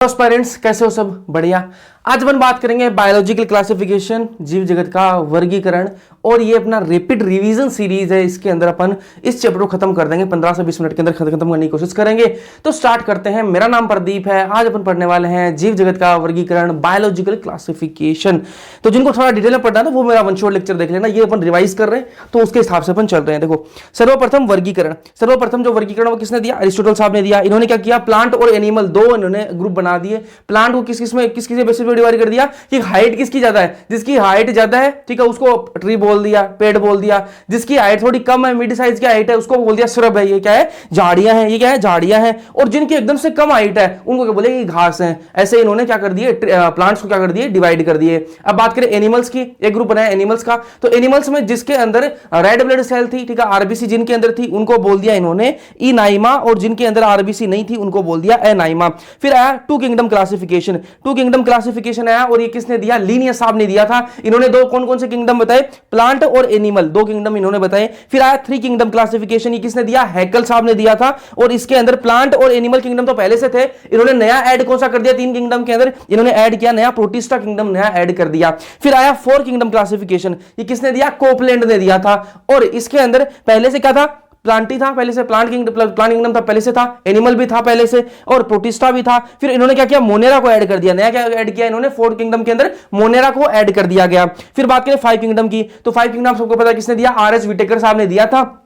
Parents, कैसे हो? सब बढ़िया। आज अपन बात करेंगे बायोलॉजिकल क्लासिफिकेशन, जीव जगत का वर्गीकरण, और ये अपना रैपिड रिवीजन सीरीज है। इसके अंदर अपन इस चैप्टर को खत्म कर देंगे, 15 से 20 मिनट के अंदर खत्म करने की कोशिश करेंगे। तो स्टार्ट करते हैं। मेरा नाम प्रदीप है। आज अपन पढ़ने वाले हैं जीव जगत का वर्गीकरण, बायोलॉजिकल क्लासिफिकेशन। तो जिनको थोड़ा डिटेल में पढ़ना है वो मेरा वन शॉट लेक्चर देख लेना। ये अपन रिवाइज कर रहे हैं तो उसके हिसाब से अपन चल रहे हैं। देखो, सर्वप्रथम वर्गीकरण। सर्वप्रथम जो वर्गीकरण वो किसने दिया? अरिस्टोटल साहब ने दिया। इन्होंने क्या किया? प्लांट और एनिमल दो इन्होंने ग्रुप बना दिए। प्लांट को किस किस बेसिस पे डिवाइड कर दिया कि हाइट किसकी ज्यादा है, जिसकी हाइट ज्यादा है, ठीक है, उसको ट्री बोल दिया, पेड़ बोल दिया। जिसकी हाइट थोड़ी कम है, मिड साइज की हाइट है, उसको बोल दिया श्रब है। ये क्या है? झाड़ियां हैं। ये क्या है? झाड़ियां हैं। और जिनकी एकदम से कम हाइट है उनको क्या बोले? घास है। ऐसे इन्होंने क्या कर दिए? प्लांट्स को क्या कर दिए? डिवाइड कर दिए। अब बात करें एनिमल्स की, एक ग्रुप बनाया एनिमल्स का। तो एनिमल्स में जिसके अंदर रेड ब्लड सेल थी, ठीक है, आरबीसी जिनके अंदर थी, उनको बोल दिया इन्होंने इनाइमा, और जिनके अंदर आरबीसी नहीं थी उनको बोल दिया एनाइमा। फिर आया two kingdom classification. Two kingdom classification आया, और ये किसने दिया? लीनियस साहब ने दिया था। इन्होंने दो कौन कौन से किंगडम बताए? प्लांट और एनिमल, दो किंगडम इन्होंने बताए। फिर आया थ्री किंगडम क्लासिफिकेशन। ये किसने दिया? हैकल साहब ने दिया था। और इसके अंदर प्लांट और एनिमल किंगडम तो पहले से थे, इन्होंने नया ऐड कौन सा कर दिया? तीन किंगडम के अंदर इन्होंने ऐड किया नया, प्रोटिस्टा किंगडम नया ऐड कर दिया। फिर आया फोर किंगडम क्लासिफिकेशन। ये किसने दिया? कोपलैंड ने दिया था। और इसके अंदर पहले से क्या था? प्लांटी था पहले से, प्लांट किंगडम था पहले से था, एनिमल भी था पहले से, और प्रोटिस्टा भी था। फिर इन्होंने क्या किया? मोनेरा को ऐड कर दिया। नया क्या ऐड किया इन्होंने? फोर्थ किंगडम के अंदर मोनेरा को ऐड कर दिया गया। फिर बात करें फाइव किंगडम की, तो फाइव किंगडम सबको पता है किसने दिया? आर एच विटेकर साहब ने दिया था।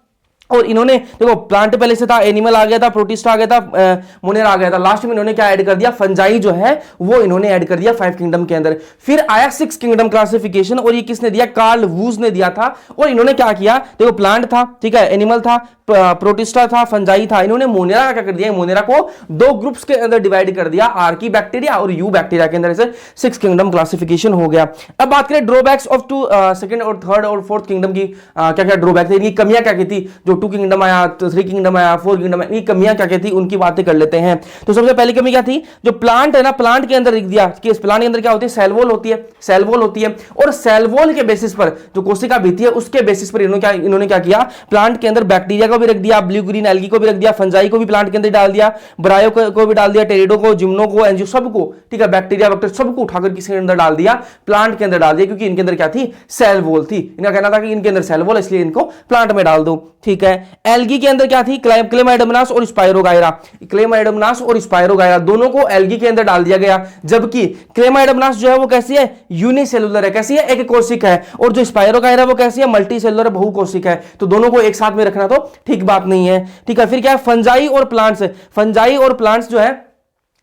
और इन्होंने देखो, प्लांट पहले से था, एनिमल आ गया था, प्रोटिस्टा आ गया था, मोनेरा आ गया था। लास्ट में इन्होंने क्या ऐड कर दिया? फंजाई जो है वो इन्होंने ऐड कर दिया फाइव किंगडम के अंदर। फिर आया सिक्स किंगडम क्लासिफिकेशन, और ये किसने दिया? कार्ल वूज ने दिया था। और इन्होंने क्या किया? देखो, प्लांट था, ठीक है, एनिमल था, प्रोटिस्टा था, फंजाई था। इन्होंने मोनेरा का क्या कर दिया? मोनेरा को दो ग्रुप्स के अंदर डिवाइड कर दिया, आर्की बैक्टीरिया और यू बैक्टीरिया के अंदर। से सिक्स किंगडम क्लासिफिकेशन हो गया। अब बात करें ड्रॉबैक्स ऑफ टू सेकंड और थर्ड और फोर्थ किंगडम की। क्या क्या ड्रॉबैक थे, इनकी कमियां क्या की थी? जो टू किंगडम आया, थ्री किंगडम आया, फोर किंगडम आया, इनकी कमियां क्या क्या थी उनकी बातें कर लेते हैं। तो सबसे पहली कमी क्या थी? जो प्लांट है ना, प्लांट के अंदर लिख दिया कि इस प्लांट के अंदर क्या होती है? सेल वॉल होती है, सेल वॉल होती है। और सेल वॉल के बेसिस पर जो कोशिका भित्ति है उसके बेसिस पर इन्होंने क्या किया? प्लांट के अंदर बैक्टीरिया को भी रख दिया, ब्लू ग्रीन एल्गी को भी रख दिया, फंजाई को भी प्लांट के अंदर डाल दिया, ब्रायो को भी डाल दिया, टेरिडो को, जिम्नो को, एंजियो सबको, ठीक है, बैक्टीरिया बैक्टीरिया सबको उठाकर किसके अंदर डाल दिया? प्लांट के अंदर डाल दिया। क्योंकि इनके अंदर क्या थी? सेल वॉल थी। इनका कहना था कि इनके अंदर सेल वॉल, इसलिए इनको प्लांट में डाल दो, ठीक है। एल्गी के अंदर क्या थी? क्लेमाइडोमोनास और स्पाइरोगायरा। क्लेमाइडोमोनास और स्पाइरोगायरा दोनों को एल्गी के अंदर डाल दिया गया। जबकि क्लेमाइडोमोनास जो है वो कैसी है? यूनिसेलुलर है। कैसी है? एक कोशिक है। और जो स्पाइरोगायरा वो कैसी है? मल्टी सेलुलर, बहुकोशिक है। तो दोनों को एक साथ में रखना तो ठीक बात नहीं है, ठीक है। फिर क्या है? फंजाई और प्लांट्स। फंजाई और प्लांट्स जो है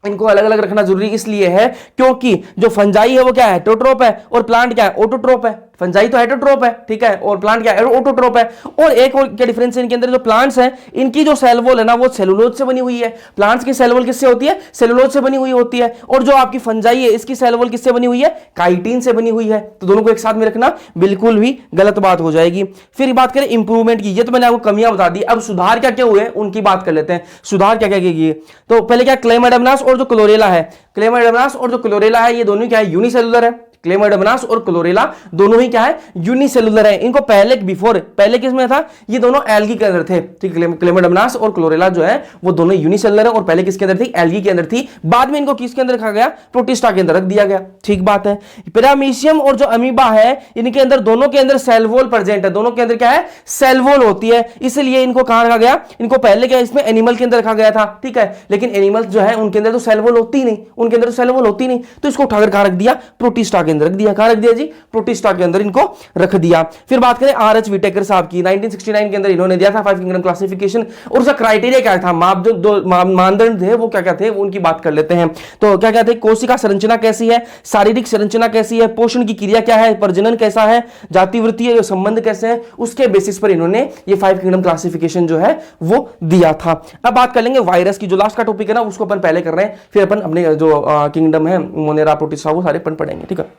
इनको अलग अलग रखना जरूरी इसलिए है क्योंकि जो फंजाई है वो क्या है? हेटेरोट्रोप है, और प्लांट क्या है? ऑटोट्रोप है। फंजाई तो हेटेरोट्रोप है, ठीक है, और प्लांट क्या है? ऑटोट्रोप है। और एक और क्या डिफरेंस है इनके अंदर? जो प्लांट्स हैं इनकी जो सेल वॉल है ना वो सेलुलोज से बनी हुई है। प्लांट्स की सेल वॉल किससे होती है? सेलुलोज से बनी हुई होती है। और जो आपकी फंजाई है इसकी सेल वॉल किससे बनी हुई है? काइटिन से बनी हुई है। तो दोनों को एक साथ में रखना बिल्कुल भी गलत बात हो जाएगी। फिर बात करें इंप्रूवमेंट की, ये तो मैंने आपको कमियां बता दी। अब सुधार क्या क्या हुए उनकी बात कर लेते हैं। सुधार क्या क्या किए? तो पहले क्या? क्लेमाइडोमोनास और जो क्लोरेला है, क्लेमाइडोमोनास और जो क्लोरेला है ये दोनों क्या है? यूनिसेलुलर है। क्लेमाइडोमोनास और क्लोरेला दोनों ही क्या है? यूनिसेलुलर है। इनको पहले किसमें था? ये दोनों एल्गी के अंदर थे, ठीक है। क्लेमाइडोमोनास और क्लोरेला जो है वो दोनों यूनिसेलुलर है, और पहले किसके अंदर थी? एल्गी के अंदर थी। बाद में इनको किसके अंदर रखा गया? प्रोटिस्टा के अंदर रख दिया गया, ठीक बात है। पैरामीशियम और जो अमीबा है इनके अंदर दोनों के अंदर सेल वॉल प्रेजेंट है। दोनों के अंदर क्या है? सेल वॉल होती है। इसलिए इनको कहां रखा गया? इनको पहले क्या इसमें एनिमल के अंदर रखा गया था, ठीक है। लेकिन एनिमल्स जो है उनके अंदर तो सेल वॉल होती नहीं, उनके अंदर सेल वॉल होती नहीं, तो इसको उठाकर कहां रख दिया? प्रोटिस्टा के अंदर रख दिया। कहां रख दिया जी? प्रोटिस्टा के अंदर इनको रख दिया। फिर बात करें आर एच विटेकर साहब की, 1969 के अंदर इन्होंने दिया था फाइव किंगडम क्लासिफिकेशन। और उसका क्राइटेरिया क्या था? मानदंड थे वो क्या क्या थे उनकी बात कर लेते हैं। तो क्या क्या थे? कोशिका संरचना कैसी है, शारीरिक संरचना कैसी है, पोषण की क्रिया क्या है, प्रजनन कैसा है, जातिवृत्तीय संबंध कैसे हैं, उसके बेसिस पर इन्होंने ये फाइव किंगडम क्लासिफिकेशन जो है वो दिया था। अब बात कर लेंगे वायरस की, जो लास्ट का टॉपिक है ना उसको अपन पहले कर रहे हैं, फिर अपन अपने जो किंगडम है मोनेरा, प्रोटिस्टा, वो सारे अपन पढ़ेंगे, ठीक है।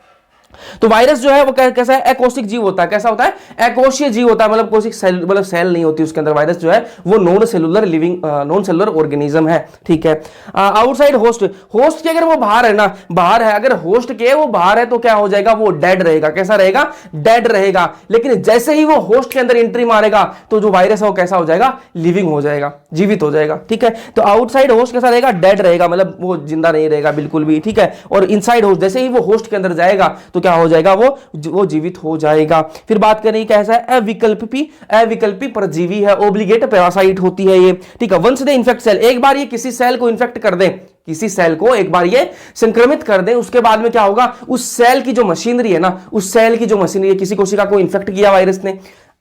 तो वायरस जो है वो कैसा है, अकोशिक जीव होता है। कैसा होता है, अकोशीय जीव होता है, मतलब कोशिक सेल, मतलब सेल नहीं होती उसके अंदर। वायरस जो है वो non cellular living, non cellular organism है, ठीक है। आउटसाइड होस्ट, होस्ट के अगर वो बाहर है ना, बाहर है, अगर होस्ट के वो बाहर है तो क्या हो जाएगा, वो डेड रहेगा। कैसा रहेगा, डेड रहेगा। लेकिन जैसे ही वो होस्ट के अंदर एंट्री मारेगा तो जो वायरस है वो कैसा हो जाएगा, लिविंग हो जाएगा, जीवित हो जाएगा, ठीक है। तो आउटसाइड होस्ट कैसा रहेगा, डेड रहेगा, मतलब वो जिंदा नहीं रहेगा बिल्कुल भी, ठीक है। और इनसाइड होस्ट, जैसे ही वो होस्ट के अंदर जाएगा तो क्या हो जाएगा, वो जीवित हो जाएगा। फिर बात करें कैसा है, अविकल्पी परजीवी है, ओब्लिगेट पैरासाइट होती है ये, ठीक है। वंस दे इन्फेक्ट सेल, एक बार ये किसी सेल को इन्फेक्ट कर दे, किसी सेल को एक बार ये संक्रमित कर दे, उसके बाद में क्या होगा, उस सेल की जो मशीनरी है ना, उस सेल की जो मशीनरी है, किसी कोशिका को इन्फेक्ट किया वायरस ने,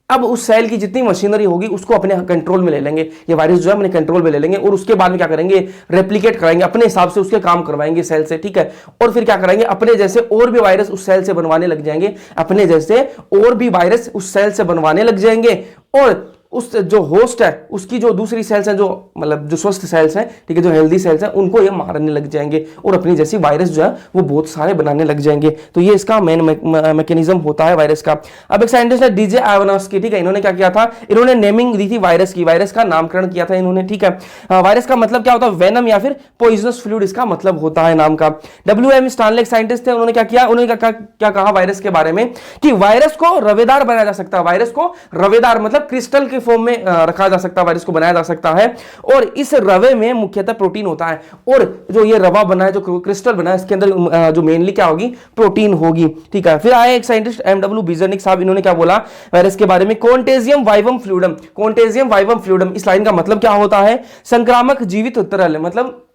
अब उस सेल की जितनी मशीनरी होगी उसको अपने कंट्रोल में ले लेंगे, ये वायरस जो है अपने कंट्रोल में ले लेंगे, और उसके बाद में क्या करेंगे, रेप्लिकेट कराएंगे अपने हिसाब से, उसके काम करवाएंगे सेल से, ठीक है। और फिर क्या करेंगे, अपने जैसे और भी वायरस उस सेल से बनवाने लग जाएंगे, अपने जैसे और भी वायरस उस सेल से बनवाने लग जाएंगे, और उस जो होस्ट है उसकी जो दूसरी सेल्स हैं, जो मतलब जो स्वस्थ सेल्स हैं, ठीक है, जो हेल्दी सेल्स हैं, उनको ये मारने लग जाएंगे और अपनी जैसी वायरस जो है वो बहुत सारे बनाने लग जाएंगे। तो ये इसका मेन मैकेनिज्म होता है वायरस का। अब एक साइंटिस्ट है डीजे आयोनोव्स्की, ठीक है, इन्होंने क्या किया था, इन्होंने नेमिंग दी थी वायरस की, वायरस का नामकरण किया था इन्होंने, ठीक है। वायरस का मतलब क्या होता है, वेनम या फिर पॉइजनस फ्लूइड इसका मतलब होता है नाम का। WM स्टानले साइंटिस्ट थे, उन्होंने क्या किया, उन्होंने क्या कहा वायरस के बारे में कि वायरस को रवेदार बनाया जा सकता है, वायरस को रवेदार मतलब क्रिस्टल के फॉर्म में रखा जा सकता है, वायरस को बनाया जा सकता है, और इस रवे में मुख्यतः प्रोटीन होता है, और जो ये रवा बना है, जो क्रिस्टल बना है, इसके अंदर जो मेनली क्या होगी, प्रोटीन होगी, ठीक है। फिर आए एक साइंटिस्ट MW बीजरनिक साहब, इन्होंने क्या बोला वायरस के बारे में, contagium vivum fluidum, contagium vivum fluidum, इस लाइन का मतलब क्या होता है, संक्रामक जीवित तरल, मतलब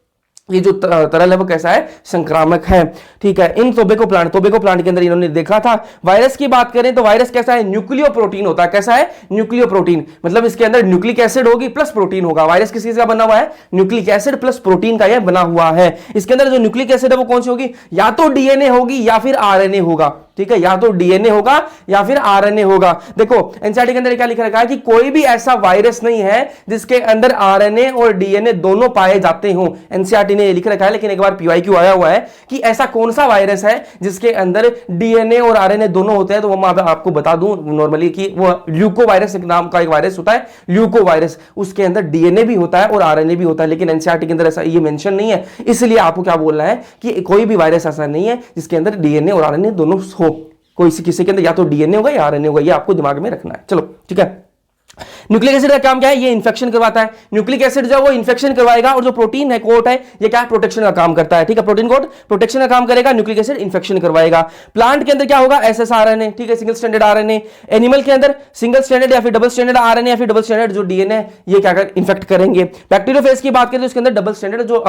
ये जो तरल है वो कैसा है, संक्रामक है, ठीक है। इन टोबैको प्लांट के अंदर इन्होंने देखा था। वायरस की बात करें तो वायरस कैसा है, न्यूक्लियो प्रोटीन होता है। कैसा है, न्यूक्लियो प्रोटीन, मतलब इसके अंदर न्यूक्लिक एसिड होगी प्लस प्रोटीन होगा। वायरस किस चीज का बना हुआ है, न्यूक्लिक एसिड प्लस प्रोटीन का यह बना हुआ है। इसके अंदर जो न्यूक्लिक एसिड है वो कौन सी होगी, या तो DNA होगी या फिर RNA होगा, ठीक है, या तो DNA होगा या फिर RNA होगा। देखो एनसीईआरटी के अंदर क्या लिखा रखा है कि कोई भी ऐसा वायरस नहीं है जिसके अंदर RNA और DNA दोनों पाए जाते हो, एनसीईआरटी ने लिख रखा है। लेकिन एक बार PYQ आया हुआ है कि ऐसा कौन सा वायरस है जिसके अंदर DNA और RNA दोनों होते हैं, तो वो मैं आपको बता दूं नॉर्मली कि वो ल्यूको वायरस नाम का एक वायरस होता है, ल्यूको वायरस, उसके अंदर DNA भी होता है और RNA भी होता है, लेकिन एनसीईआरटी के अंदर ऐसा ये मेंशन नहीं है। इसलिए आपको क्या बोलना है कि कोई भी वायरस ऐसा नहीं है जिसके अंदर DNA और RNA दोनों हो, कोई किसी के अंदर या तो DNA होगा या RNA होगा, ये आपको दिमाग में रखना है। चलो ठीक है। न्यूक्लिक एसिड का काम क्या है, ये इन्फेक्शन करवाता है। न्यूक्लिक एसिड जो वो इन्फेक्शन करवाएगा, और जो प्रोटीन है, कोट है, ये क्या है, प्रोटेक्शन का काम करता है, ठीक है। प्रोटीन कोट प्रोटेक्शन का काम करेगा, न्यूक्लिक एसिड इन्फेक्शन करवाएगा। प्लांट के अंदर क्या होगा, SSRNA, ठीक है, सिंगल स्टैंडर्ड RNA। एनिमल के अंदर सिंगल स्टैंडर्ड या फिर डबल स्टैंडर्ड RNA या फिर डबल स्टैंडर्ड जो DNA, ये क्या कर इन्फेक्ट करेंगे। बैक्टीरियोफेज की बात करें तो इसके अंदर डबल स्टैंडर्ड जो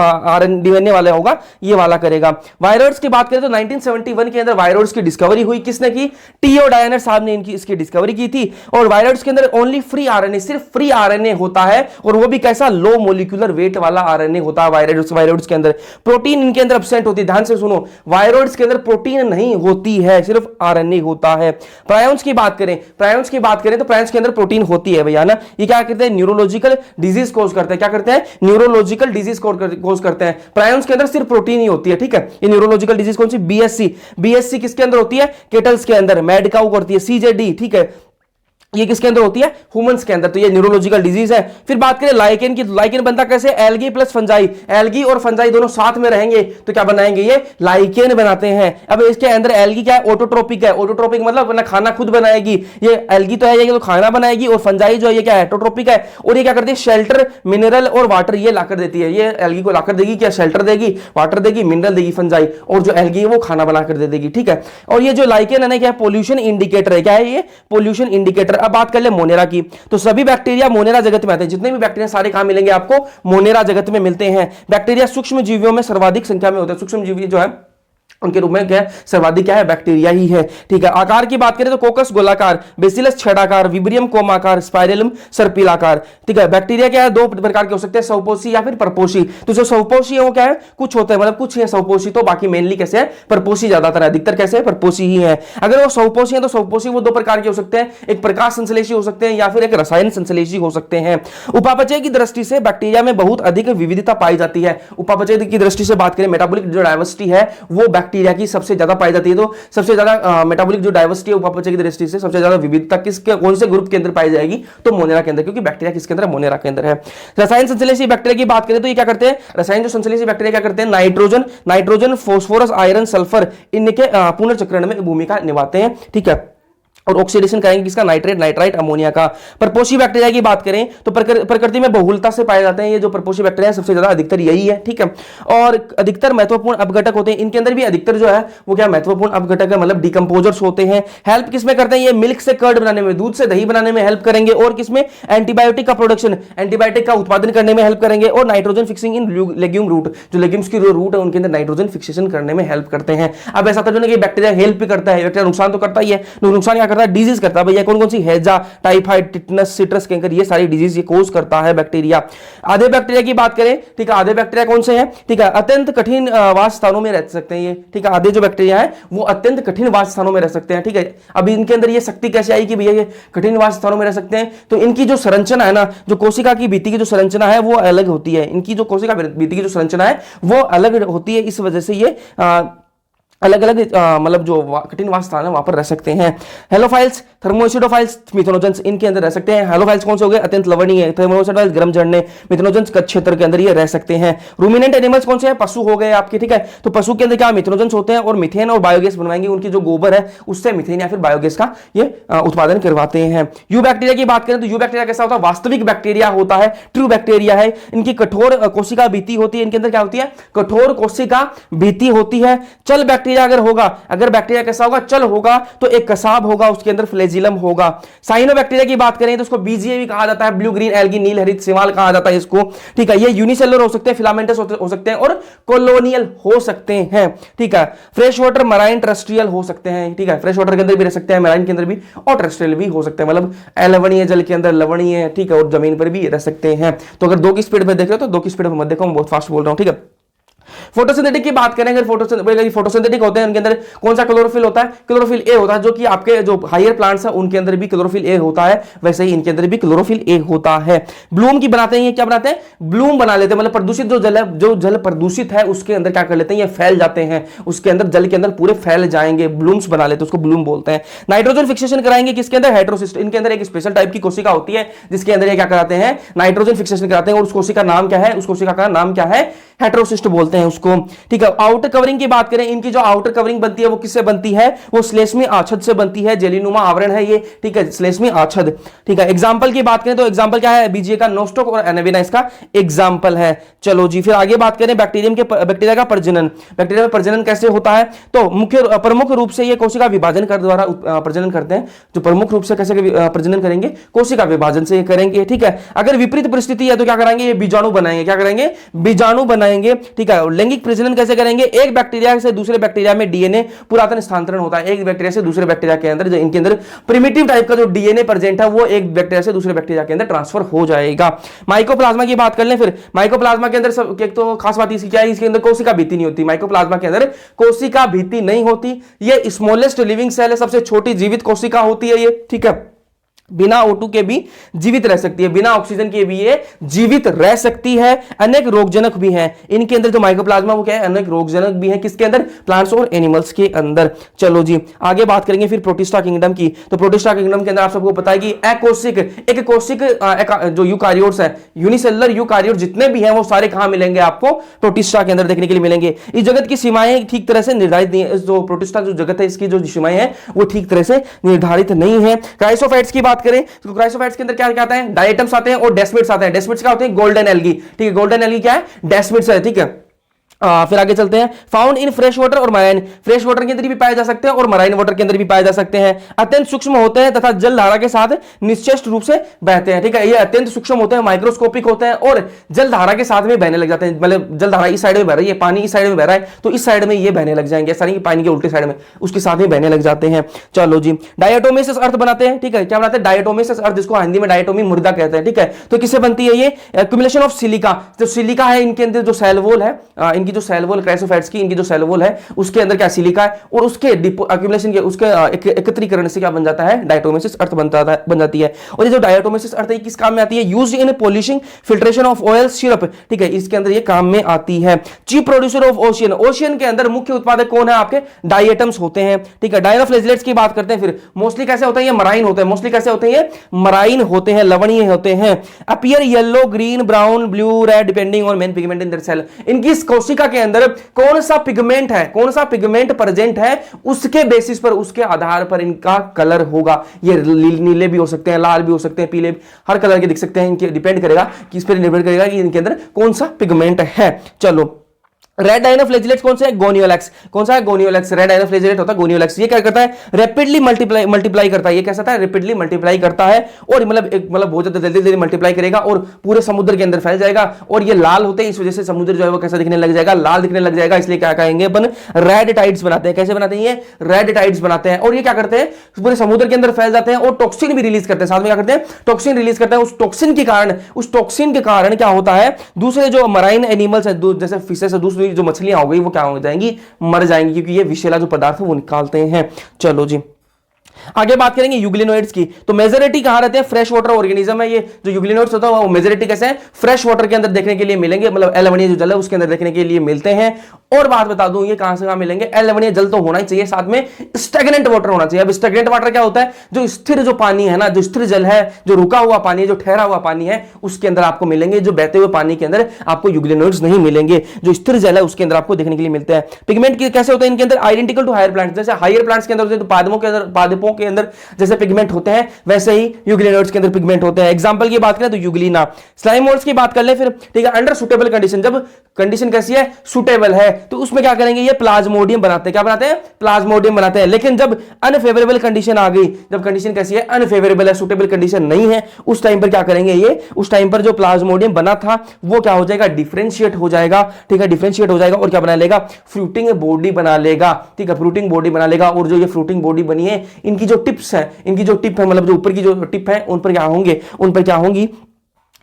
DNA वाला होगा, ये वाला करेगा। वायरस की बात करें तो 1971 के अंदर वायरस की डिस्कवरी हुई, किसने की, T.O. डायनर साहब ने इसकी डिस्कवरी की थी। और वायरस के अंदर ओनली फ्री RNA, सिर्फ फ्री RNA होता है, और वो भी कैसा, लो मोलिकुलर वेट वाला RNA होता है वायरस के अंदर। प्रोटीन इनके अंदर एब्सेंट होती है, ध्यान से सुनो, वायरस के अंदर प्रोटीन नहीं होती है, सिर्फ RNA होता है। प्रायोन्स की बात करें तो प्रायोन्स के अंदर प्रोटीन होती है भैया ना। ये क्या करते हैं, न्यूरोलॉजिकल डिजीज कोज करते हैं, क्या करते हैं, न्यूरोलॉजिकल डिजीज कोज करते हैं। प्रायोन्स के अंदर सिर्फ प्रोटीन ही होती है, ठीक है। ये न्यूरोलॉजिकल डिजीज कौन सी, BSC किसके अंदर होती है, केटल्स के अंदर, मैडकाउ करती है, CJD, ठीक है, ये किसके अंदर होती है, ह्यूमंस के अंदर। तो ये न्यूरोलॉजिकल डिजीज है। फिर बात करें लाइकेन की, लाइकेन बनता कैसे, एल्गी प्लस फंजाई, एल्गी और फंजाई दोनों साथ में रहेंगे तो क्या बनाएंगे, ये लाइकेन बनाते हैं। अब इसके अंदर एल्गी क्या है, ऑटोट्रोपिक है, ऑटोट्रोपिक मतलब अपना खाना खुद बनाएगी, ये एल्गी तो है, ये तो खाना बनाएगी, और फंजाई जो है ये क्या है, ऑटोट्रोपिक है, और ये क्या करती है, शेल्टर, मिनरल और वाटर ये लाकर देती है। ये एल्गी को लाकर देगी, क्या शेल्टर देगी, वाटर देगी, मिनरल देगी फंजाई, और जो एल्गी है वो खाना बनाकर दे देगी, ठीक है। और ये जो लाइकेन है क्या है, पोल्यूशन इंडिकेटर है, क्या है ये, पोल्यूशन इंडिकेटर। अब बात कर ले मोनेरा की, तो सभी बैक्टीरिया मोनेरा जगत में आते हैं, जितने भी बैक्टीरिया सारे कहां मिलेंगे आपको, मोनेरा जगत में मिलते हैं। बैक्टीरिया सूक्ष्म जीवियों में सर्वाधिक संख्या में होते हैं, सूक्ष्म जीवी जो है उनके रूप में क्या है, सर्वाधिक क्या है, बैक्टीरिया ही है, ठीक है। आकार की बात करें तो कोकस गोलाकार, बेसिलस छेदाकार, विब्रियम कोमाकार, स्पाइरलम सर्पिलाकार, ठीक है। बैक्टीरिया क्या है, दो प्रकार के हो सकते हैं, स्वपोषी या फिर परपोषी। तो जो स्वपोषी है वो क्या है, कुछ होते हैं, मतलब कुछ है स्वपोषी, तो बाकी मेनली कैसे है, परपोषी ज्यादातर, अधिकतर कैसे है, परपोषी ही है। अगर वो स्वपोषी है तो स्वपोषी वो दो प्रकार के हो सकते हैं, एक प्रकाश संश्लेषी हो सकते हैं या फिर एक रसायन संश्लेषी हो सकते हैं। उपापचय की दृष्टि से बैक्टीरिया में बहुत अधिक विविधता पाई जाती है। उपापचय की दृष्टि से बात करें, मेटाबॉलिक जो डायवर्सिटी है वो बैक्टीरिया की सबसे ज्यादा पाई जाती है। तो सबसे ज्यादा मेटाबॉलिक जो डाइवर्सिटी है उपापचय की दृष्टि से सबसे ज्यादा विविधता किसके कौन से ग्रुप के अंदर पाई जाएगी? तो मोनेरा के अंदर, क्योंकि बैक्टीरिया किसके अंदर? मोनेरा के अंदर है। रसायन संश्लेषी बैक्टीरिया की बात करें तो ये क्या करते हैं? रसायन जो संश्लेषी बैक्टीरिया क्या करते हैं? नाइट्रोजन फास्फोरस आयरन सल्फर इनके पुनर्चक्रण में भूमिका निभाते हैं, ठीक है। और ऑक्सीडेशन करेंगे किसका? नाइट्रेट, नाइट्राइट, अमोनिया का। परपोषी बैक्टीरिया की बात करें तो प्रकृति में बहुलता से पाए जाते हैं ये जो परपोषी बैक्टीरिया सबसे ज्यादा अधिकतर यही है, ठीक है। और अधिकतर महत्वपूर्ण अपघटक होते हैं इनके अंदर भी, अधिकतर जो है वो क्या महत्वपूर्ण अपघटक है, मतलब डिकम्पोजर्स होते हैं। हेल्प किसमें करते हैं? ये मिल्क से कर्ड बनाने में, दूध से दही बनाने में हेल्प करेंगे। और किसमें? एंटीबायोटिक का प्रोडक्शन, एंटीबायोटिक का उत्पादन करने में हेल्प करेंगे। और नाइट्रोजन फिक्सिंग इन लेग्यूम रूट, जो लेग्यूम्स की रूट है उनके अंदर नाइट्रोजन फिक्सेशन करने में हेल्प करते हैं। अब ऐसा था कि बैक्टीरिया हेल्प भी करता है, बैक्टीरिया नुकसान तो करता ही है, नुकसान क्या करता है? डिजीज करता है। भैया कौन कौन सी? हैजा, टाइफाइड, टिटनस, सिट्रस कैंकर, ये सारी डिजीज ये कोज करता है बैक्टीरिया। आधे बैक्टीरिया की बात करें, ठीक है, आधे बैक्टीरिया कौन से हैं? ठीक है, अत्यंत कठिन वास स्थानों में रह सकते हैं ये, ठीक है। आधे जो बैक्टीरिया है वो अत्यंत कठिन वास स्थानों में रह सकते हैं, ठीक है। अब इनके अंदर ये शक्ति कैसे आई कि भैया ये कठिन वास स्थानों में रह सकते हैं? तो इनकी जो संरचना है ना, जो कोशिका की भित्ति की जो संरचना है वो अलग होती है। इनकी जो कोशिका भित्ति की जो संरचना है वो अलग होती है, इस वजह से ये अलग अलग मतलब जो कठिन वास स्थान है वहां पर रह सकते हैं। हेलोफाइल्स, थर्मोएसिडोफाइल्स, मिथेनोजेंस इनके अंदर रह सकते हैं। हेलोफाइल्स कौन से हो गए? अत्यंत लवणीय। थर्मोएसिडोफाइल्स गर्म झरने, मिथेनोजेंस कच्छ क्षेत्र के अंदर ये रह सकते हैं। रूमिनेंट एनिमल्स कौन से हैं? पशु हो गए आपके, ठीक है। तो पशु के अंदर क्या मिथेनोजेंस होते हैं और मिथेन और बायोगैस बनवाएंगे, उनकी जो गोबर है उससे मिथेन या फिर बायोगैस का ये उत्पादन करवाते हैं। यू बैक्टीरिया की बात करें तो यू बैक्टीरिया कैसा होता है? वास्तविक बैक्टीरिया होता है, ट्रू बैक्टीरिया है। इनकी कठोर कोशिका भित्ति होती है, इनके अंदर क्या होती है? कठोर कोशिका भित्ति होती है। चल बैक्टीरिया अगर होगा, अगर बैक्टीरिया कैसा होगा? चल होगा, तो एक कसाब होगा, उसके अंदर फ्लैजिलम होगा। साइनोबैक्टीरिया की बात करें तो उसको बीजीए भी कहा जाता है, ब्लू ग्रीन एल्गी, नील हरित सेवाल कहा जाता है इसको, ठीक है। ये यूनिसेलुलर हो सकते हैं, फिलामेंटस हो सकते हैं और कॉलोनियल हो सकते हैं, ठीक है। फ्रेश वाटर, मराइन, टेरेस्ट्रियल हो सकते हैं, ठीक है। फ्रेश वाटर के अंदर भी रह सकते हैं, मराइन के अंदर भी, और टेरेस्ट्रियल भी हो सकते हैं, मतलब लवणीय जल के अंदर लवणीय, ठीक है, और जमीन पर भी रह सकते हैं। तो अगर 2 की स्पीड में देख रहे हो तो 2 की स्पीड में मत देखो, मैं बहुत फास्ट बोल रहा हूं, ठीक है। फोटोसिंथेटिक की बात करें, अगर फोटोसिंथेटिक होते हैं उनके अंदर कौन सा क्लोरोफिल होता है? क्लोरोफिल ए होता है, जो कि आपके जो हायर प्लांट्स है उनके अंदर भी क्लोरोफिल ए होता है, वैसे ही इनके अंदर भी क्लोरोफिल ए होता है। ब्लूम की बनाते हैं, ये क्या बनाते हैं? ब्लूम बना लेते हैं, मतलब प्रदूषित जो जल है, जो जल प्रदूषित है उसके अंदर क्या कर लेते हैं? ये फैल जाते हैं, उसके अंदर जल के अंदर पूरे फैल जाएंगे, ब्लूम्स बना लेते हैं, उसको ब्लूम बोलते हैं। नाइट्रोजन फिक्सेशन कराएंगे किसके अंदर? हेटेरोसिस्ट। इनके अंदर एक स्पेशल टाइप की कोशिका होती है जिसके अंदर ये क्या कराते हैं? नाइट्रोजन फिक्सेशन कराते हैं, और उस कोशिका का नाम क्या है? उस कोशिका का नाम क्या है? हेटेरोसिस्ट बोलते हैं उसको, ठीक है। आउटर कवरिंग की बात करें, इनकी जो आउटर कवरिंग बनती है वो किससे बनती है? वो श्लेष्मी आच्छद से बनती है, जेलीनुमा आवरण है ये, ठीक है, श्लेष्मी आच्छद, ठीक है। एग्जांपल की बात करें तो एग्जांपल क्या है? बीजीए का नोस्टोक और एनाविना इसका एग्जांपल है। चलो जी, फिर आगे बात करें बैक्टीरिया का प्रजनन। बैक्टीरिया में प्रजनन कैसे होता है? तो प्रमुख रूप से ये कोशिका विभाजन कर द्वारा प्रजनन करते हैं। जो प्रमुख रूप से कैसे प्रजनन करेंगे? कोशिका विभाजन से करेंगे, ठीक है। अगर विपरीत परिस्थिति है तो क्या करेंगे? ये बीजाणु बनाएंगे, क्या करेंगे? बीजाणु बनाएंगे, ठीक है। लैंगिक प्रजनन कैसे करेंगे? एक बैक्टीरिया से दूसरे बैक्टीरिया में डीएनए पुरातन स्थानांतरण होता है, एक बैक्टीरिया से दूसरे बैक्टीरिया के अंदर, इनके अंदर प्रिमिटिव टाइप का जो डीएनए प्रेजेंट है वो एक बैक्टीरिया से दूसरे बैक्टीरिया के अंदर ट्रांसफर हो जाएगा। माइकोप्लाज्मा की बात कर लें, फिर माइकोप्लाज्मा के अंदर सब एक तो खास बात इसकी क्या है? इसके अंदर कोशिका भित्ति नहीं होती, माइकोप्लाज्मा के अंदर कोशिका भित्ति नहीं होती। ये स्मॉलेस्ट लिविंग सेल है, सबसे छोटी जीवित कोशिका होती है ये, ठीक है। बिना O2 के भी जीवित रह सकती है, बिना ऑक्सीजन के भी ये जीवित रह सकती है। अनेक रोगजनक भी हैं इनके अंदर, जो माइकोप्लाज्मा वो क्या है? अनेक रोगजनक भी है, किसके अंदर? प्लांट्स और एनिमल्स के अंदर। चलो जी, आगे बात करेंगे फिर प्रोटिस्टा किंगडम की। तो प्रोटिस्टा किंगडम के अंदर आप सबको पता है कि एक कोशिक जो यूकारियोट्स है, यूनिसेलुलर यूकारियोट जितने भी हैं वो सारे कहां मिलेंगे? आपको प्रोटिस्टा के अंदर देखने के लिए मिलेंगे। इस जगत की सीमाएं ठीक तरह से निर्धारित नहीं है, जो प्रोटिस्टा जो जगत है इसकी जो सीमाएं हैं वो ठीक तरह से निर्धारित नहीं है। क्राइसोफाइट्स की बात करें तो क्राइसोफाइट्स के अंदर क्या क्या आता है? डायटम्स आते हैं और डेस्मिड्स आते हैं। डेस्मिड्स क्या होते हैं? गोल्डन एल्गी, ठीक है। गोल्डन एल्गी क्या है? डेस्मिड्स है, ठीक है। फिर आगे चलते हैं। फाउंड इन फ्रेश वाटर और मराइन। फ्रेश वाटर के अंदर भी पाए जा सकते हैं और मराइन वाटर के अंदर भी पाए जा सकते हैं। अत्यंत सूक्ष्म होते हैं तथा जल धारा के साथ निश्चेष्ट रूप से बहते हैं, ठीक है। ये अत्यंत सूक्ष्म होते हैं, माइक्रोस्कोपिक होते हैं और जल धारा के साथ में बहने लग जाते हैं। मतलब जल धारा इस साइड में बह रही है, पानी इस साइड में बह रहा है, तो इस साइड में ये बहने लग जाएंगे, ऐसा नहीं पानी के उल्टे साइड में, उसके साथ में बहने लग जाते हैं। चलो जी, डायटोमेसिस अर्थ बनाते हैं, ठीक है। क्या बनाते हैं? डायटोमेसिस अर्थ, जिसको हिंदी में डायटोमी मृदा कहते हैं, ठीक है। तो किससे बनती है ये? Accumulation of silica. जो सिलिका है इनके अंदर, जो सेल वॉल है इनके इनकी जो सेल वॉल क्राइसोफाइट्स की, इनकी जो सेल वॉल है उसके अंदर क्या सिलिका है, और उसके एक्यूमुलेशन के उसके एकत्रीकरण से क्या बन जाता है, डायटोमेसिस अर्थ बन जाती है। और ये जो डायटोमेसिस अर्थ है किस काम में आती है, used in polishing filtration of oil syrup, ठीक है, इसके अंदर ये काम में आती है। Chief producer of ocean, ocean के अंदर मुख्य उत्पादक कौन है, आपके डायटम्स होते हैं, ठीक है। डायनोफ्लेजिलेट्स की बात करते हैं, फिर मोस्टली कैसे होते हैं, ये मराइन होते हैं, मोस्टली कैसे होते हैं, ये मराइन होते हैं, लवणीय होते हैं। Appear yellow, green, brown, blue, red depending on main pigment in their cell. इनकी इस कोशिका के अंदर कौन सा पिगमेंट है, कौन सा पिगमेंट प्रेजेंट है, उसके बेसिस पर, उसके आधार पर इनका कलर होगा। ये नीले भी हो सकते हैं, लाल भी हो सकते हैं, पीले, हर कलर के दिख सकते हैं। इनके डिपेंड करेगा, किस पर निर्भर करेगा कि इनके अंदर कौन सा पिगमेंट है। चलो, रेड डायनोफ्लेजिलेट कौन सा है, गोनियोलैक्स, कौन सा है, गोनियोलैक्स। रेड डायनोफ्लेजिलेट होता है गोनियोलैक्स। ये क्या करता है, रैपिडली मल्टीप्लाई करता है। ये कैसा था, रैपिडली मल्टीप्लाई करता है, और मतलब बहुत ज्यादा जल्दी जल्दी मल्टीप्लाई करेगा और पूरे समुद्र के अंदर फैल जाएगा। और ये लाल होते हैं, इस वजह से समुद्र जो है वो कैसा दिखने लग जाएगा, लाल दिखने लग जाएगा। इसलिए क्या कहेंगे अपन, रेड टाइड्स बनाते हैं। कैसे बनाते हैं, ये रेड टाइड्स बनाते हैं। और ये क्या करते हैं, पूरे समुद्र के अंदर फैल जाते हैं और टॉक्सिन भी रिलीज करते हैं। साथ में क्या करते हैं, टॉक्सिन रिलीज करते हैं। उस टॉक्सिन के कारण क्या होता है, दूसरे जो मराइन एनिमल्स है, जैसे फिशेस है, दूसरी जो मछलियां हो गई, क्या हो जाएंगी, मर जाएंगी, क्योंकि ये विषैला जो पदार्थ है वो निकालते हैं। चलो जी, आगे बात करेंगे यूग्लिनोइड्स की। तो मेजोरिटी कहां रहते हैं, फ्रेश वाटर ऑर्गेनिज्म है। ये जो यूग्लिनोइड्स होता है वो मेजोरिटी कैसे है, फ्रेश वाटर के अंदर देखने के लिए मिलेंगे, मतलब लवणीय जो जल है उसके अंदर देखने के लिए मिलते हैं। और बात बता दूं, ये कहां से कहां मिलेंगे, लवणीय जल तो होना ही चाहिए, साथ में स्टैग्नेंट वाटर होना चाहिए। अब स्टैग्नेंट वाटर क्या होता है, जो स्थिर जो पानी है ना, जो स्थिर जल है, जो रुका हुआ पानी है, जो ठहरा हुआ पानी है, उसके अंदर आपको मिलेंगे। जो बहते हुए पानी के अंदर आपको यूग्लिनोइड्स नहीं मिलेंगे। जो स्थिर जल है उसके अंदर आपको देखने के लिए मिलते हैं। पिगमेंट कैसे होते हैं इनके अंदर, आइडेंटिकल टू हायर प्लांट्स। जैसे हायर प्लांट्स के अंदर पादपों के अंदर जैसे पिगमेंट होते हैं, वैसे ही यूग्लिनोइड्स के अंदर पिगमेंट होते हैं। एग्जांपल की बात करें तो यूग्लिना। स्लाइम मोल्ड्स की बात कर ले फिर, ठीक है। अंडर सुटेबल कंडीशन, जब कंडीशन कैसी है, सुटेबल है, तो उसमें क्या करेंगे, ये प्लाज्मोडियम बनाते हैं। क्या बनाते हैं, प्लाज्मोडियम बनाते हैं। लेकिन जब अनफेवरेबल कंडीशन आ गई, जब कंडीशन कैसी है, अनफेवरेबल है, सुटेबल कंडीशन नहीं है, उस टाइम पर क्या करेंगे, ये उस टाइम पर जो प्लाज्मोडियम बना था वो क्या हो जाएगा, डिफरेंशिएट हो जाएगा, ठीक है, डिफरेंशिएट हो जाएगा और क्या बना लेगा, फ्रूटिंग बॉडी बना लेगा, ठीक है, फ्रूटिंग बॉडी बना लेगा। और जो ये फ्रूटिंग बॉडी बनी है, इनकी जो टिप्स है, इनकी जो टिप है, मतलब जो ऊपर की जो टिप है, उन पर क्या होंगे, उन पर क्या होंगी,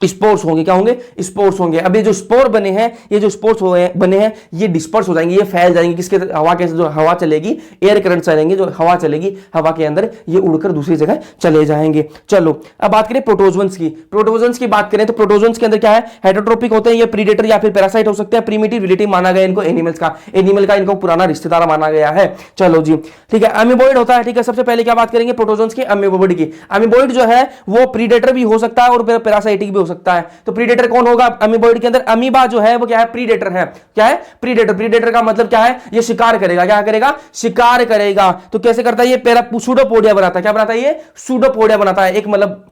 स्पोर्स होंगे। क्या होंगे, स्पोर्स होंगे। अब ये जो स्पोर बने हैं, ये जो स्पोर्स बने हैं, ये डिस्पर्स हो जाएंगे, ये फैल जाएंगे। किसके, हवा के, जो हवा चलेगी, एयर करंट चलेंगे, जो हवा चलेगी हवा के अंदर, ये उड़कर दूसरी जगह चले जाएंगे। चलो, अब बात करें प्रोटोजोन्स की। प्रोटोजोन्स की बात करें तो प्रोटोजोन्स के अंदर क्या है, हेटरोट्रोपिक होते हैं, ये प्रीडेटर या फिर पैरासाइट हो सकते हैं। प्रीमिटिव रिलेटिव माना गया इनको एनिमल्स का, एनिमल का इनको पुराना रिश्तेदार माना गया है। चलो जी, ठीक है। अमीबॉइड होता है, ठीक है। सबसे पहले क्या बात करेंगे, प्रोटोजोन्स की, अमीबॉइड की। अमीबॉइड जो है वो प्रीडेटर भी हो सकता है और पैरासाइटिक भी हो सकता है। तो प्रीडेटर कौन होगा अमीबॉइड के अंदर, अमीबा जो है वो क्या है, प्रीडेटर है। क्या है, प्रीडेटर। प्रीडेटर का मतलब क्या है, ये शिकार करेगा। क्या करेगा, शिकार करेगा। तो कैसे करता है, ये सूडोपोडिया बनाता है। क्या बनाता है, ये सूडोपोडिया बनाता है। एक मतलब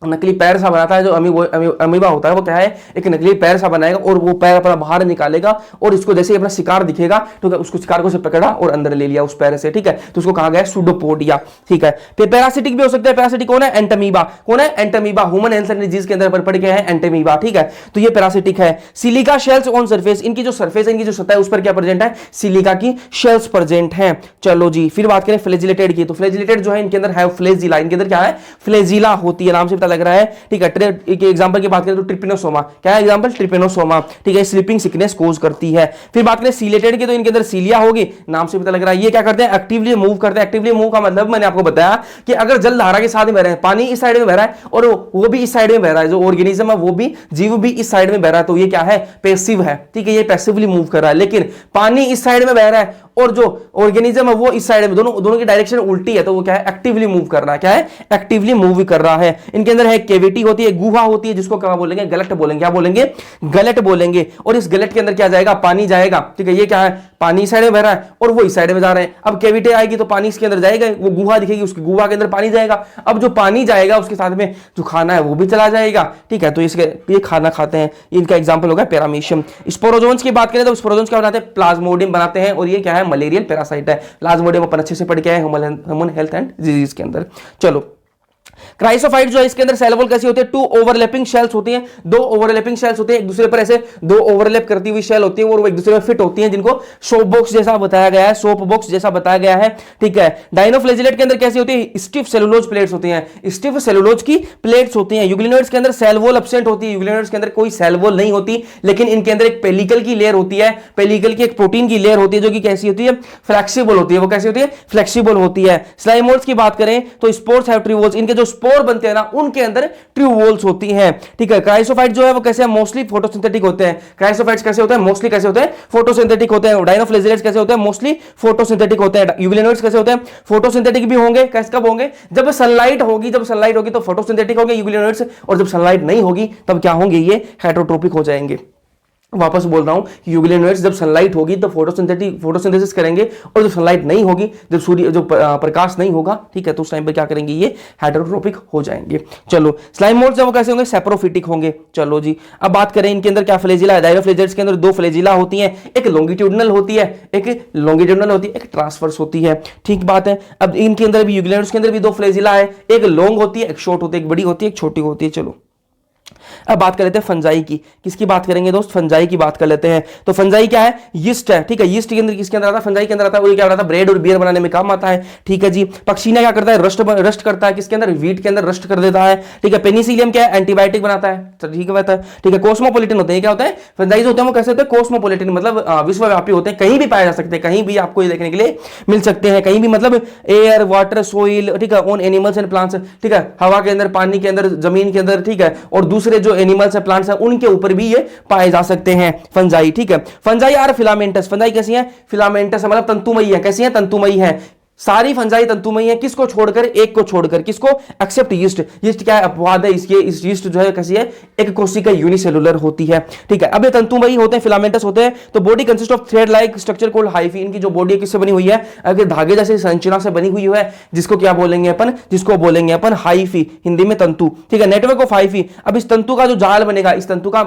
नकली पैर सा बनाता है। जो अमीबा होता है वो क्या है, एक नकली पैर सा बनाएगा और वो पैर अपना बाहर निकालेगा और इसको जैसे अपना शिकार दिखेगा तो उसको शिकार को से पकड़ा और अंदर ले लिया उस पैर से, ठीक है। तो उसको कहा गया सूडोपोडिया, ठीक है। फिर पैरासिटिक भी हो सकता है। पैरासिटिक कौन है, एंटमीबा। कौन है, Entamoeba. Human health and disease के अंदर पढ़ के है एंटमीबा, ठीक है। तो ये पैरासिटिक है। सिलिका शेल्स ऑन सरफेस, इनकी जो सरफेस है, इनकी जो सतह है उस पर क्या प्रेजेंट है, सिलिका की शेल्स प्रेजेंट है। चलो जी, फिर बात करें फ्लैजिलेटेड की। तो फ्लैजिलेटेड जो है इनके अंदर है फ्लैजिला, इनके अंदर क्या है, फ्लैजिला होती है, नाम से पता लग रहा है, ठीक है। एग्जांपल की बात करें तो ट्रिपेनोसोमा। क्या है एग्जांपल, ट्रिपेनोसोमा, ठीक है। स्लीपिंग सिकनेस कोज करती है। फिर बात करें सीलेटेड की, तो इनके अंदर सीलिया होगी, नाम से पता लग रहा है। ये क्या करते हैं, एक्टिवली मूव करते हैं। एक्टिवली मूव का मतलब मैंने आपको बताया कि अगर जल धारा के साथ में बह रहे हैं, पानी इस साइड में बह रहा है और वो भी इस साइड में बह रहा है, जो ऑर्गेनिज्म है वो भी, जीव भी इस साइड में बह रहा है, तो ये क्या है, पैसिव है, ठीक है। ये पैसिवली मूव कर रहा है। लेकिन पानी इस साइड में बह रहा है और जो ऑर्गेनिज्म है वो इस साइड में, दोनों की डायरेक्शन उल्टी है, तो वो क्या है, एक्टिवली मूव कर रहा है। क्या है, एक्टिवली मूव कर रहा है। इनके अंदर है केविटी होती है, गुहा होती है, जिसको क्या बोलेंगे, गलट बोलेंगे। क्या बोलेंगे, गलट बोलेंगे। और इस गलट के अंदर क्या जाएगा, पानी जाएगा, ठीक है। ये क्या है, पानी इस साइड में बह रहा है और वो इस साइड में जा रहे हैं। अब केविटी आएगी तो पानी इसके अंदर जाएगा, वो गुहा दिखेगी, उसकी गुहा के अंदर पानी जाएगा। अब जो पानी जाएगा उसके साथ में जो खाना है वो भी चला जाएगा, ठीक है। तो इसके ये खाना खाते हैं, इनका एग्जाम्पल होगा पैरामीशियम। स्पोरोजोन्स की बात करें तो स्पोरोजोन्स क्या बनाते हैं, प्लाज्मोडियम बनाते हैं और ये क्या है, मलेरियल पैरासाइट है। प्लाज्मोडियम अपन अच्छे से पढ़ के आए ह्यूमन हेल्थ एंड डिजीज के अंदर। चलो, क्राइसोफाइट जो है इसके अंदर सेल वॉल कैसी होती है, 2 ओवरलैपिंग शेल्स होती हैं, 2 ओवरलैपिंग शेल्स होती हैं, एक दूसरे पर ऐसे 2 ओवरलैप करती हुई शेल होती है और वो एक दूसरे में फिट होती हैं, जिनको सोप बॉक्स जैसा बताया गया है, सोप बॉक्स जैसा बताया गया है। ठीक है, डायनोफ्लेजिलेट के अंदर कैसी होती है, स्टिफ सेलुलोज प्लेट्स होती हैं, स्टिफ सेलुलोज की प्लेट्स होती हैं। यूग्लिनोइड्स के अंदर सेल वॉल एब्सेंट होती है, यूग्लिनोइड्स के अंदर कोई सेल वॉल नहीं होती, लेकिन इनके अंदर एक पेलिकल की लेयर होती है, पेलिकल की एक प्रोटीन की लेयर होती है जो कि कैसी होती है, फ्लेक्सिबल होती है। वो कैसी होती है, फ्लेक्सिबल होती है। स्लाइमोल्स की बात करें तो स्पोर्स हैव ट्रू वॉल्स, इनके जो स्पोर बनते हैं ना उनके अंदर ट्रू वॉल्स होती हैं। ठीक है, क्राइसोफाइट जो है वो कैसे मोस्टली फोटोसिंथेटिक होते हैं। क्राइसोफाइट्स कैसे होते हैं, मोस्टली कैसे होते हैं, फोटोसिंथेटिक होते हैं। डायनोफ्लेजिलेट्स कैसे होते हैं, मोस्टली फोटोसिंथेटिक होते हैं। यूग्लिनोइड्स कैसे होते हैं, फोटोसिंथेटिक भी होंगे। कैसे कब होंगे, जब सनलाइट होगी, जब सनलाइट होगी तो फोटोसिंथेटिक होंगे यूग्लिनोइड्स, और जब सनलाइट नहीं होगी तब क्या होंगे, ये हेटरोट्रोपिक हो जाएंगे। वापस बोल रहा हूं कि यूग्लिनोइड्स जब सनलाइट होगी तो फोटोसिंथेसिस करेंगे, और जब सनलाइट नहीं होगी, जब सूर्य जो प्रकाश नहीं होगा, ठीक है, तो उस टाइम पे क्या करेंगे, ये हेटरोट्रोपिक हो जाएंगे। चलो, स्लाइमोल्स जब वो कैसे होंगे, सेप्रोफिटिक होंगे। चलो जी, अब बात करें इनके अंदर क्या फ्लैजिला है। डायनोफ्लेजिलेट्स के अंदर 2 फ्लैजिला होती हैं, एक लॉन्गिट्यूडिनल होती है, एक ट्रांसवर्स होती है। ठीक बात है। अब इनके अंदर भी, यूग्लिनोइड्स के अंदर भी 2 फ्लैजिला है, एक लॉन्ग होती है, एक शॉर्ट होती है, एक बड़ी होती है, एक छोटी होती है। चलो, अब बात कर लेते हैं फंजाई की। किसकी बात करेंगे दोस्त, फंजाई की बात कर लेते हैं। तो फंजाई क्या है, यीस्ट है। ठीक है, यीस्ट के अंदर किसके अंदर आता है, फंजाई के अंदर आता है। वो क्या आता है, ब्रेड और बियर बनाने में काम आता है। ठीक है जी। पक्षीना क्या करता है, रस्ट करता है, किसके अंदर, वीट के अंदर रस्ट कर देता है। ठीक है, पेनिसिलियम क्या है, एंटीबायोटिक बनाता है। ठीक है, बात है। ठीक है, कोस्मोपोलिटन होते हैं। क्या होता है, फंजाई होते हैं वो कैसे होते हैं, कोस्मोपोलिटन, मतलब विश्वव्यापी होते हैं, कहीं भी पाए जा सकते हैं, कहीं भी आपको ये देखने के लिए मिल सकते हैं, कहीं भी, मतलब एयर, वाटर, सोइल, ठीक है, ऑन एनिमल्स एंड प्लांट्स, ठीक है, हवा के अंदर, पानी के अंदर, जमीन के अंदर, ठीक है, और दूसरे जो एनिमल्स है, प्लांट्स है, उनके ऊपर भी ये पाए जा सकते हैं फंजाई। ठीक है, फंजाई आर फिलामेंटस, फंजाई कैसी है, फिलामेंटस मतलब तंतुमयी है। कैसी है, तंतुमयी है। सारी फंजाई तंतुमयी है, किसको छोड़कर, एक को छोड़कर, किसको, एक्सेप्ट यीस्ट। यीस्ट क्या है, अपवाद है इसके, इस यीस्ट जो है कैसी है, एक कोशिका यूनिसेलुलर होती है। ठीक है, अब ये तंतुमयी होते हैं, फिलामेंटस होते हैं। तो body consist of thread like structure called hyphae. इनकी जो बॉडी है किससे बनी हुई है, अगर धागे जैसे संरचना से बनी हुई है, जिसको क्या बोलेंगे अपन, जिसको बोलेंगे अपन हाइफी, हिंदी में तंतु। ठीक है, नेटवर्क ऑफ हाइफी। अब इस तंतु का जो जाल बनेगा, इस तंतु का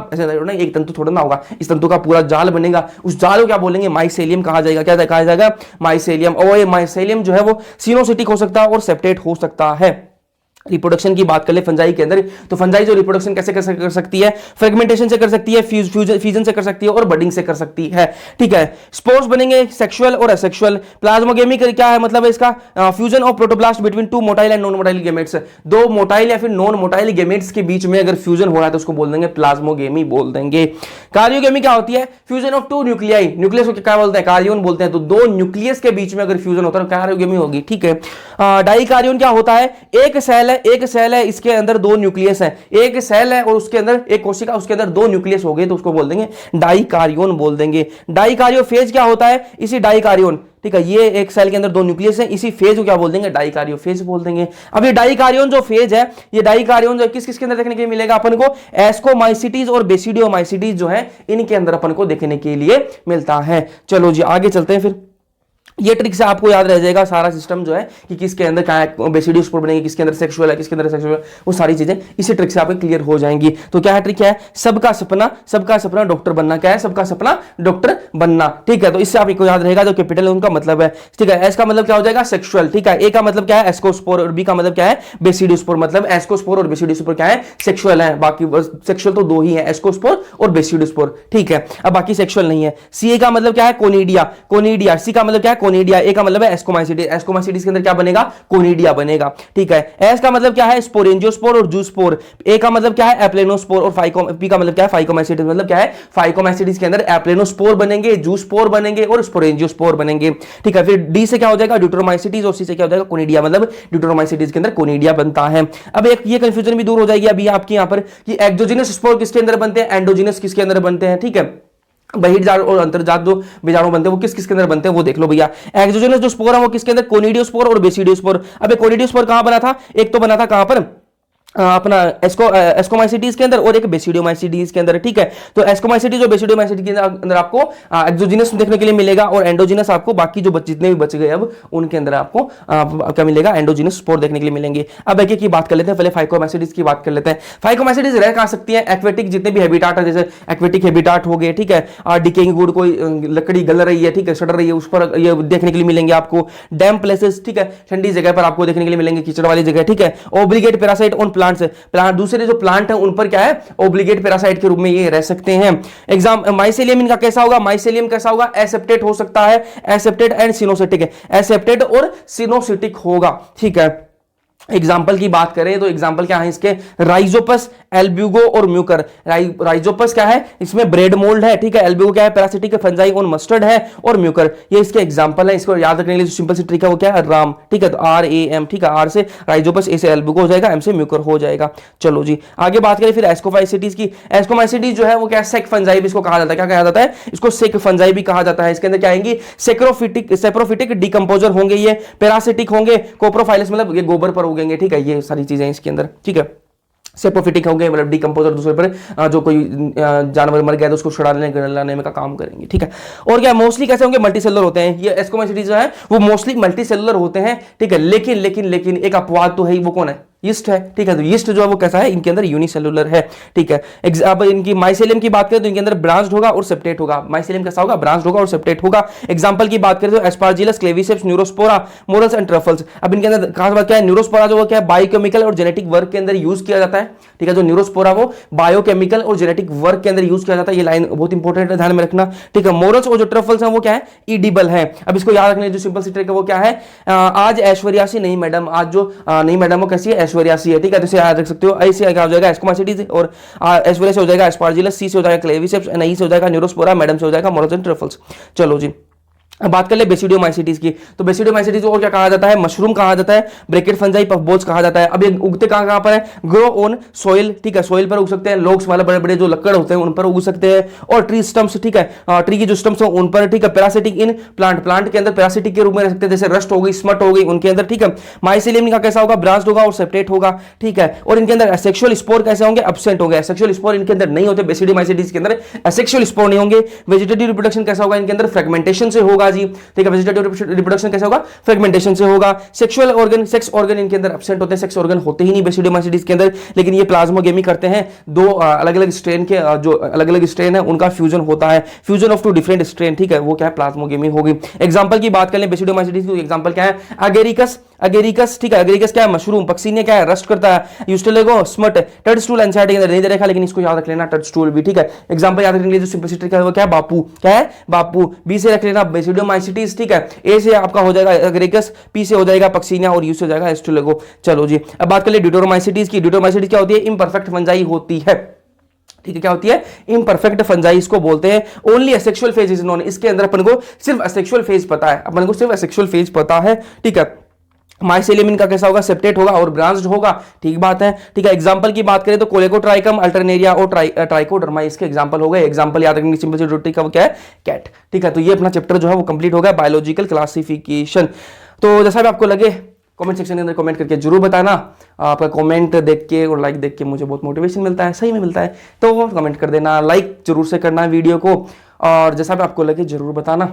एक तंतु थोड़ा ना होगा, इस तंतु का पूरा जाल बनेगा, उस जाल को क्या बोलेंगे, माइसेलियम कहा जाएगा। क्या कहा जाएगा, माइसेलियम। और ये माइसेलियम जो है वो सिनोसिटिक हो सकता है और सेप्टेट हो सकता है। रिप्रोडक्शन की बात कर ले फंजाई के अंदर, तो फंजाई जो रिप्रोडक्शन कैसे कर सकती है, फ्रेगमेंटेशन से कर सकती है, फ्यूजन से कर सकती है, और बडिंग से कर सकती है। ठीक है, स्पोर्स बनेंगे सेक्सुअल और असेक्सुअल। प्लाज्मोगेमी क्या है, मतलब इसका fusion of protoplast between 2 motile and non motile gametes. 2 motile या फिर नॉन मोटाइल गेमेट्स के बीच में अगर फ्यूजन हो रहा है तो उसको बोल देंगे प्लाज्मोगेमी बोल देंगे। कार्योगेमी क्या होती है, फ्यूजन ऑफ 2 न्यूक्लियाई, न्यूक्लियस को क्या बोलते हैं, कार्योन बोलते हैं। तो 2 न्यूक्लियस के बीच में अगर फ्यूजन होता है तो कार्योगेमी होगी। ठीक है, डाइकार्योन क्या होता है, एक सेल है, इसके अंदर 2 न्यूक्लियस है, एक सेल है और उसके अंदर एक कोशिका, उसके अंदर 2 न्यूक्लियस हो गए तो उसको बोल देंगे डाइकार्योन बोल देंगे। डाइकार्योफेज क्या होता है, इसी डाइकार्योन, ठीक है, ये एक सेल के अंदर 2 न्यूक्लियस है, इसी फेज को क्या बोल देंगे, डाइकार्योफेज बोल देंगे। अब ये डाइकार्योन जो फेज है, ये डाइकार्योन जो किस के अंदर देखने के लिए मिलेगा अपन को, एस्कोमाइसिटीज और बेसिडियोमाइसिटीज जो है इनके अंदर अपन को देखने के लिए मिलता है। चलो जी, आगे चलते हैं। फिर ये ट्रिक से आपको याद रह जाएगा सारा सिस्टम जो है कि किसके अंदर क्या है, बेसिडियोस्पोर बनेंगे, किसके अंदर सेक्सुअल है, किसके अंदर सेक्सुअल है, वो सारी चीजें इसी ट्रिक से आपको क्लियर हो जाएंगी। तो क्या है ट्रिक है, सबका सपना डॉक्टर बनना। क्या है, सबका सपना डॉक्टर बनना। ठीक है, तो इससे आपको याद रहेगा जो कैपिटल है उनका मतलब है। ठीक है, एस का मतलब क्या हो जाएगा, सेक्सुअल। ठीक है, ए का मतलब क्या है, एस्कोस्पोर, और बी का मतलब क्या है, बेसिडियोस्पोर। मतलब एस्कोस्पोर और बेसिडियोस्पोर क्या है, सेक्सुअल है। बाकी सेक्सुअल तो 2 ही है, एस्कोस्पोर और बेसिडियोस्पोर। ठीक है, अब बाकी सेक्सुअल नहीं है। सी का मतलब क्या है, कोनिडिया। सी का मतलब क्या है, कोनिडिया। ए का मतलब एस्कोमाइसिटीज, एस्कोमाइसिटीज के अंदर क्या बनेगा, कोनिडिया बनेगा। ठीक है, एस का मतलब क्या है, स्पोरेंजियोस्पोर और जूस्पोर। ए का मतलब क्या है, एप्लेनोस्पोर, और पी का मतलब क्या है, फाइकोमाइसिटीज। मतलब क्या है, फाइकोमाइसिटीज के अंदर एप्लेनोस्पोर बनेंगे, जूस्पोर बनेंगे और स्पोरेंजियोस्पोर बनेंगे। ठीक है, फिर डी से क्या हो जाएगा, ड्यूटेरोमाइसिटीज, और सी से क्या हो जाएगा, कोनिडिया। मतलब ड्यूटेरोमाइसिटीज के अंदर कोनिडिया बनता है। अब एक ये कंफ्यूजन भी दूर हो जाएगी अभी आपकी यहां पर कि एक्सोजिनस स्पोर किसके अंदर बनते हैं, एंडोजिनस किसके अंदर बनते हैं। ठीक है, बहिर्जात और अंतर्जात जो बीजाणु बनते हैं वो किस किसके अंदर बनते हैं वो देख लो भैया। एक्सोजेनस जो स्पोर है वो किसके अंदर, कोनिडियोस्पोर और बेसिडियोस्पोर। अब कोनिडियोस्पोर कहां बना था, एक तो बना था कहां पर, अपना एस्कोमाइसिटीज के अंदर और एक बेसिडियोमाइसिटीज के अंदर, ठीक है। तो एस्कोमाइसिटीज और बेसिडियोमाइसिटीज के अंदर आपको एक्सोजीनस देखने के लिए मिलेगा और एंडोजीनस आपको बाकी जो जितने भी बच गए अब उनके अंदर आपको क्या मिलेगा, एंडोजीनस स्पोर देखने के लिए मिलेंगे। अब एक एक की बात कर लेते हैं, पहले फाइकोमाइसिटीज की बात कर लेते हैं। फाइकोमाइसिटीज रह कहा सकती है एक्वेटिक जितने भी हैबिटाट है, जैसे एक्वेटिक हैबिटाट हो गए, ठीक है। डिकेइंग वुड, कोई लकड़ी गल रही है, ठीक है, सड़ रही है, उस पर ये देखने के लिए मिलेंगे आपको। डैम प्लेसेस, ठीक है, ठंडी जगह पर आपको देखने के लिए मिलेंगे, कीचड़ वाली जगह, ठीक है। ओब्लिगेट पैरासाइट ऑन प्लांट, दूसरे जो प्लांट है उन पर क्या है, ओब्लिगेट पैरासाइट के रूप में ये रह सकते हैं। माइसेलियम इनका कैसा होगा, माइसेलियम कैसा होगा, एसेप्टेट हो सकता है, एसेप्टेट एंड सिनोसिटिक है, एसेप्टेट और सिनोसिटिक होगा, ठीक है। एग्जाम्पल की बात करें तो एग्जाम्पल क्या है इसके, राइजोपस, एल्ब्यूगो और म्यूकर। राइजोपस क्या है, इसमें ब्रेड मोल्ड है, ठीक है। एल्ब्यूगो क्या है, पैरासिटिक फंजाई ऑन मस्टर्ड है, और म्यूकर ये इसके एग्जाम्पल है। इसको याद रखने के लिए जो सिंपल सी ट्रिक है वो क्या है, राम, ठीक है। तो RAM, ठीक है, आर से राइजोपस, ए से एल्ब्यूगो हो जाएगा, एम से म्यूकर हो जाएगा। चलो जी आगे बात करें फिर एस्कोमाइसिटीज की। एस्कोमाइसिटीज जो है वो क्या, सेक फंजाई भी इसको कहा जाता है। क्या कहा जाता है इसको, सेक फंजाई भी कहा जाता है। इसके अंदर क्या आएंगी, सेप्रोफिटिक डिकम्पोजर होंगे, ये पैरासिटिक होंगे, कोप्रोफाइलस मतलब ये गोबर पर उगेंगे, ठीक है। ये सारी चीजें इसके अंदर, ठीक है। सेप्रोफिटिक होंगे मतलब डिकम्पोजर, दूसरे पर जो कोई जानवर मर गया तो उसको छुड़ाने गलाने में का काम करेंगे, ठीक है। और क्या मोस्टली कैसे होंगे, मल्टीसेलुलर होते हैं। ये एस्कोमाइसिटीज जो है वो मोस्टली मल्टीसेलुलर होते हैं, ठीक है। लेकिन एक अपवाद तो है ही, वो कौन है, यीस्ट है, ठीक है। तो यीस्ट जो है वो कैसा है, इनके अंदर यूनिसेलुलर है, ठीक है। अब इनकी माइसेलियम की बात करें तो इनके अंदर ब्रांच्ड होगा और सेप्टेट होगा। माइसेलियम कैसा होगा, ब्रांच्ड होगा और सेप्टेट होगा। एग्जांपल की बात करें तो aspergillus, claviceps, neurospora, morels and truffles. अब इनके अंदर खास बात क्या है, न्यूरोस्पोरा जो क्या है बायोकेमिकल और जेनेटिक वर्क के अंदर यूज किया जाता है, ठीक है। जो न्यूरोस्पोरा वो बायोकेमिकल और जेनेटिक वर्क के अंदर यूज किया जाता है, ये लाइन बहुत इंपॉर्टेंट है, ध्यान में रखना, ठीक है। मोरल्स और जो ट्रफल्स है वो क्या है, ईडिबल है। अब इसको याद रखने जो सिंपल सी ट्रिक है वो क्या है, आज ऐश्वर्यासी नहीं मैडम, आज जो नहीं मैडम वो कैसी है, ऐश्वर्यासी है, ठीक है। याद रख सकते हो, आई से क्या हो जाएगा एस्कोमाइसिटीज, और ऐश्वर्या से हो जाएगा एस्पार्जिलस, सी से हो जाएगा क्लेविसेप्स, एन आई से हो जाएगा न्यूरोस्पोरा, मैडम से हो जाएगा मोरल्स एंड ट्रफल्स। चलो जी अब बात कर ले बेसिडियोमाइसिटीज की। तो बेसिडियोमाइसिटीज को क्या कहा जाता है, मशरूम कहा जाता है, ब्रैकेट फंजाई, पफबॉल्स कहा जाता है। अब ये उगते कहां पर है, ग्रो ऑन सोइल, ठीक है। सोइल पर उग सकते हैं, लोग्स वाले बड़े बड़े जो लकड़ होते हैं उन पर उग सकते हैं, और ट्री स्टम्प्स, ठीक है, ट्री की जो स्टम्प्स हैं उन पर, ठीक है। पैरासिटिक इन प्लांट के अंदर पैरासिटिक के रूप में रह सकते हैं, जैसे रस्ट हो गई, स्मट हो गई, उनके अंदर, ठीक है। माइसेलियम का कैसा होगा, ब्रांच्ड होगा और सेपरेट होगा, ठीक है। और इनके अंदर एसेक्सुअल स्पोर कैसे होंगे, एब्सेंट होंगे। एसेक्सुअल स्पोर इनके अंदर नहीं होते, बेसिडियोमाइसिटीज के अंदर एसेक्सुअल स्पोर नहीं होंगे। वेजिटेटिव रिप्रोडक्शन कैसा होगा, इनके अंदर फ्रेगमेंटेशन से होगा जी, ठीक है। रिप्रोडक्शन कैसे होगा, फ्रेगमेंटेशन से होगा। सेक्सुअल ऑर्गन, सेक्स ऑर्गन इनके अंदर एब्सेंट होते हैं, सेक्स ऑर्गन होते ही नहीं बेसिडियोमाइसिटीज के अंदर, लेकिन ये प्लाज्मोगेमी करते हैं। दो अलग अलग स्ट्रेन के जो अलग अलग स्ट्रेन है उनका फ्यूजन होता है, fusion of two different strain, ठीक है, वो क्या है, प्लाज्मोगेमी होगी। एग्जांपल की बात करें बेसिडियोमाइसिटीज की, एग्जांपल क्या है, अगेरिकस, ठीक है। अगेरिकस क्या है, मशरूम। पक्सीनिया क्या है, रस्ट करता है। यूस्टेलेगो स्मट, टडस्टूल एनसीईआरटी के अंदर नहीं दे रखा, लेकिन इसको याद रख लेना, टडस्टूल भी, ठीक है। एग्जांपल याद रखने के लिए जो सिंपलिसिटी का है वो क्या है, बापू, क्या है, बापू। बी से रख लेना बेसिडियोमाइसिटीज, ठीक है। ए से आपका हो जाएगा एगरेगस, पी से हो जाएगा पक्सीनिया, और यू से हो जाएगा एस्ट्रोलेगो। चलो जी अब बात कर ले ड्यूटोरोमाइसिटीज की। ड्यूटोरोमाइसिटीज क्या होती है, इम्परफेक्ट फंजाई होती है, ठीक है। क्या होती है, इम्परफेक्ट फंजाई इसको बोलते हैं। Only asexual phase is known, इसके अंदर अपन को सिर्फ एसेक्सुअल फेज पता है, अपन को सिर्फ एसेक्सुअल फेज पता है, ठीक है। माइसेलियम इनका कैसा होगा, सेप्टेट होगा और ब्रांच्ड होगा, ठीक बात है, ठीक है। एग्जांपल की बात करें तो कोलेकोट्राइकम, अल्टरनेरिया और ट्राइकोडर्मा इसके एग्जांपल हो गए। एग्जांपल याद रखने की सिंपल सी ट्रिक का वो क्या है, कैट, ठीक है। तो ये अपना चैप्टर जो है वो कंप्लीट हो गया, बायोलॉजिकल क्लासिफिकेशन। तो जैसा भी आपको लगे कमेंट सेक्शन के अंदर कमेंट करके जरूर बताना। आपका कमेंट देख के और लाइक देख के मुझे बहुत मोटिवेशन मिलता है, सही में मिलता है। तो कमेंट कर देना, लाइक जरूर से करना वीडियो को, और जैसा भी आपको लगे जरूर बताना।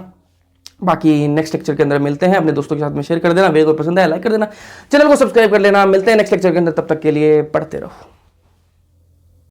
बाकी नेक्स्ट लेक्चर के अंदर मिलते हैं, अपने दोस्तों के साथ में शेयर कर देना, वीडियो को पसंद आया लाइक कर देना, चैनल को सब्सक्राइब कर लेना। मिलते हैं नेक्स्ट लेक्चर के अंदर, तब तक के लिए पढ़ते रहो।